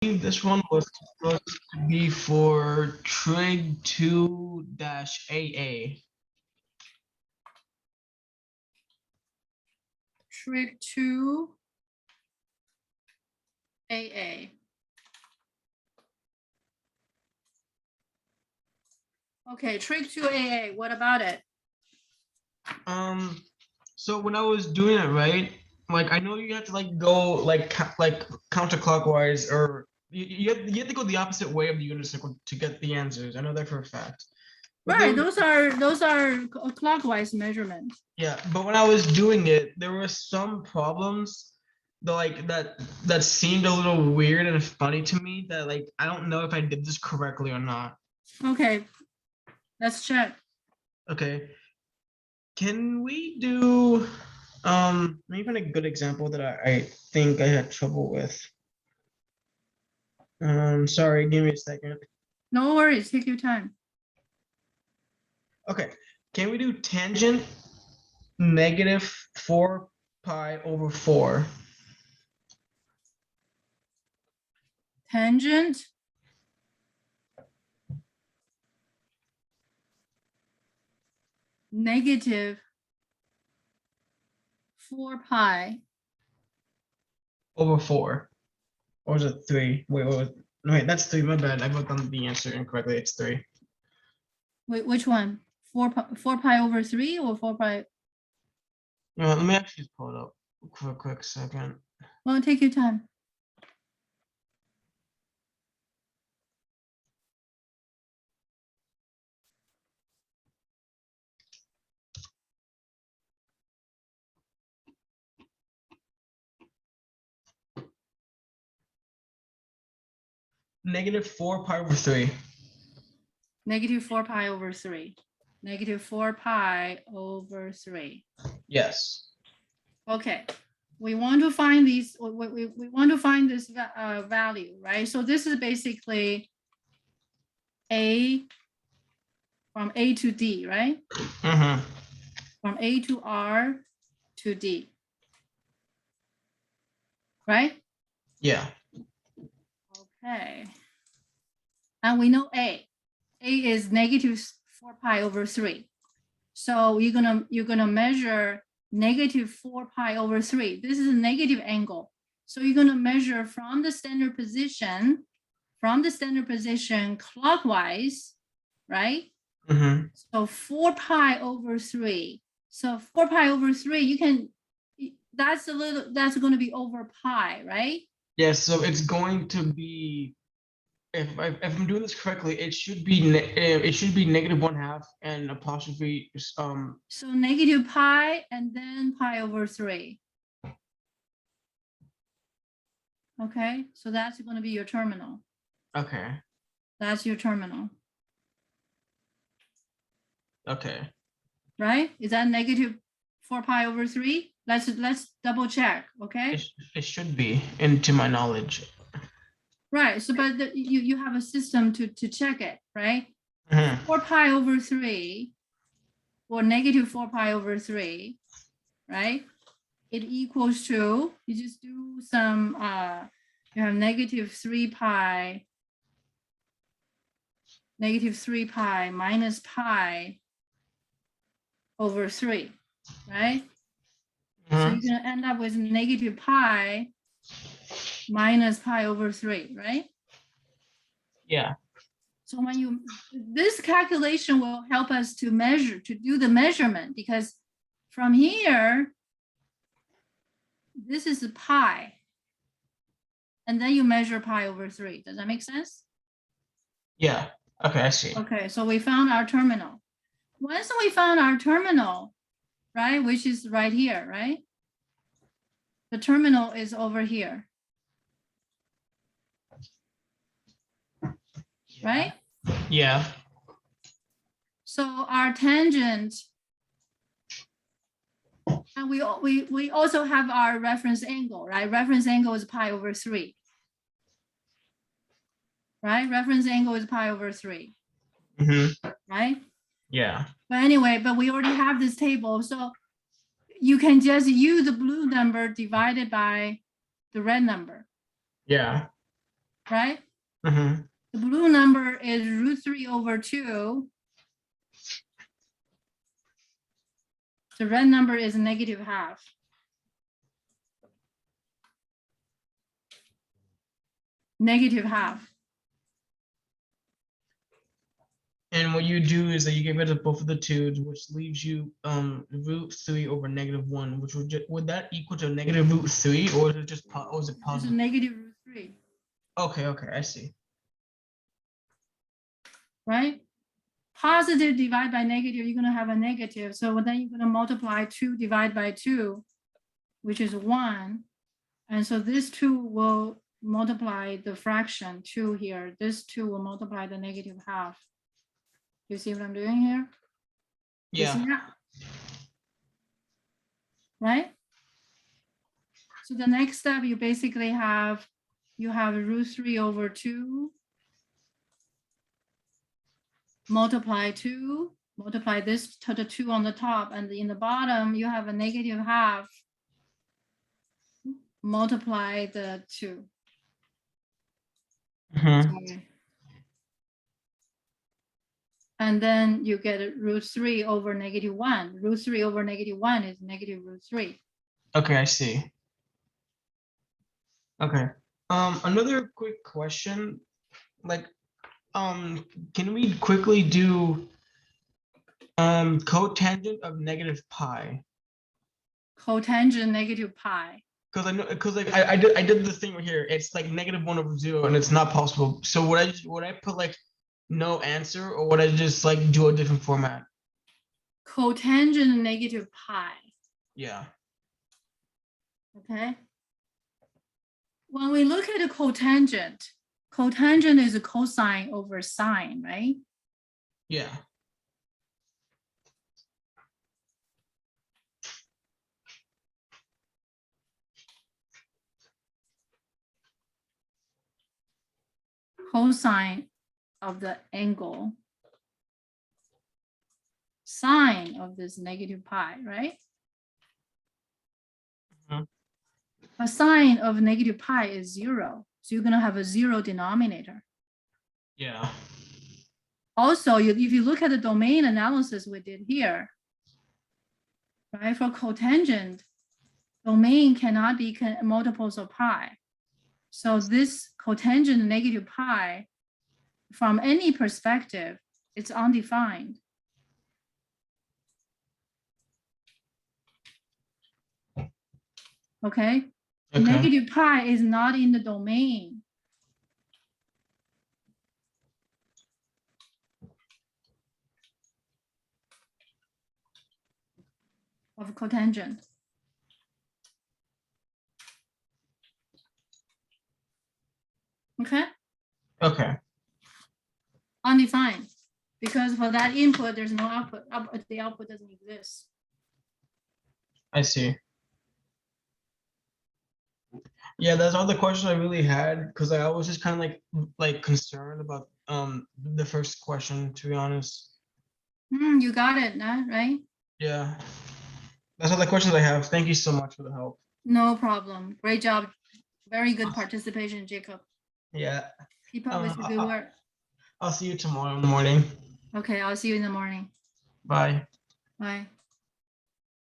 this one was supposed to be for Trig 2-AA. Trig 2 AA. Okay, Trig 2 AA, what about it? So when I was doing it, right, like I know you have to like go like counterclockwise, or you have to go the opposite way of the unit circle to get the answers. I know that for a fact. But Right, those are clockwise measurements. yeah, but when I was doing it, there were some problems that that seemed a little weird and funny to me, that like I don't know if I did this correctly or not. Okay, let's check. Okay. Can we do maybe a good example that I think I had trouble with? Sorry, give me a second. No worries, take your time. Okay, can we do tangent -4 pi over 4? Tangent negative 4 pi Over 4. Or is it 3? Wait, that's 3. My bad. I wrote down the answer incorrectly. It's 3. Wait, which one? 4 pi over 3 or 4 pi? Let me actually just pull it up for a quick second. Well, take your time. -4 pi over 3. Negative 4 pi over 3. Negative 4 pi over 3. Yes. Okay, we want to find these, we want to find this value, right? So this is basically A, from A to D, right? Mm-hmm. From A to R to D, right? Yeah. Okay. And we know A. A is negative 4 pi over 3. So you're gonna measure negative 4 pi over 3. This is a negative angle. So you're gonna measure from the standard position clockwise, right? Mm-hmm. So 4 pi over 3. So 4 pi over 3, you can, that's going to be over pi, right? Yeah, so it's going to be, if I'm doing this correctly, it should be -1/2 and apostrophe So negative pi and then pi over 3. Okay, so that's going to be your terminal. Okay. That's your terminal. Okay. Right? Is that negative 4 pi over 3? Let's double check, okay? It should be, and to my knowledge. Right, so but you have a system to check it, right? Mm-hmm. 4 pi over 3 or negative 4 pi over 3, right? It equals to, you just do some, you have negative 3 pi minus pi over 3, right? So Mm-hmm. you're going to end up with negative pi minus pi over 3, right? Yeah. So when this calculation will help us to measure, to do the measurement, because from here, this is pi. And then you measure pi over 3. Does that make sense? Yeah. Okay, I see. Okay, so we found our terminal. Once we found our terminal, right, which is right here, right? The terminal is over here, right? Yeah. So our tangent, and we also have our reference angle, right? Reference angle is pi over 3. Right? Reference angle is pi over 3. Mm-hmm. Right? Yeah. But anyway, but we already have this table. So you can just use the blue number divided by the red number. Yeah. right? Mm-hmm. The blue number is √3/2. The red number is -½ -½ And what you do is that you get rid of both of the twos, which leaves you √3/-1, which would that equal to -√3, or is it just or is it This is positive? -√3, Okay, I see. right? Positive divided by negative, you're gonna have a negative. So then you're gonna multiply 2 divided by 2, which is 1. And so this 2 will multiply the fraction 2 here. This 2 will multiply the -½ You see what I'm doing here? You see Yeah. that? Right? So the next step, you basically have, you have √3/2 multiply 2, multiply this to the 2 on the top, and in the bottom, you have a -½ multiply the 2. Mm-hmm. Sorry. And then you get √3/-1. √3/-1 is -√3. Okay, I see. Okay. Another quick question, like, can we quickly do cotangent of -π? Cotangent -π. Because I know, because like I did this thing right here. It's like -1/0, and it's not possible. So would I put like no answer, or would I just like do a different format? Cotangent -π. Yeah. Okay. When we look at a cotangent, cotangent is a cosine over sine, right? Yeah. Cosine of the angle, sine of this -π, right? Mhm. A sine of -π is 0. So you're gonna have a 0 denominator. Yeah. Also, if you look at the domain analysis we did here, right, for cotangent, domain cannot be multiples of pi. So this cotangent -π, from any perspective, it's undefined. Okay? Okay. -π is not in the domain. Of cotangent. Okay? Okay. Undefined. Because for that input, there's no output. The output doesn't exist. I see. Yeah, that's all the questions I really had, because I was just kind of like concerned about the first question, to be honest. You got it, right? Yeah. That's all the questions I have. Thank you so much for the help. No problem. Great job. Very good participation, Jacob. Yeah. Keep up with the good work. I'll see you tomorrow in the morning. Okay, I'll see you in the morning. Bye. Bye.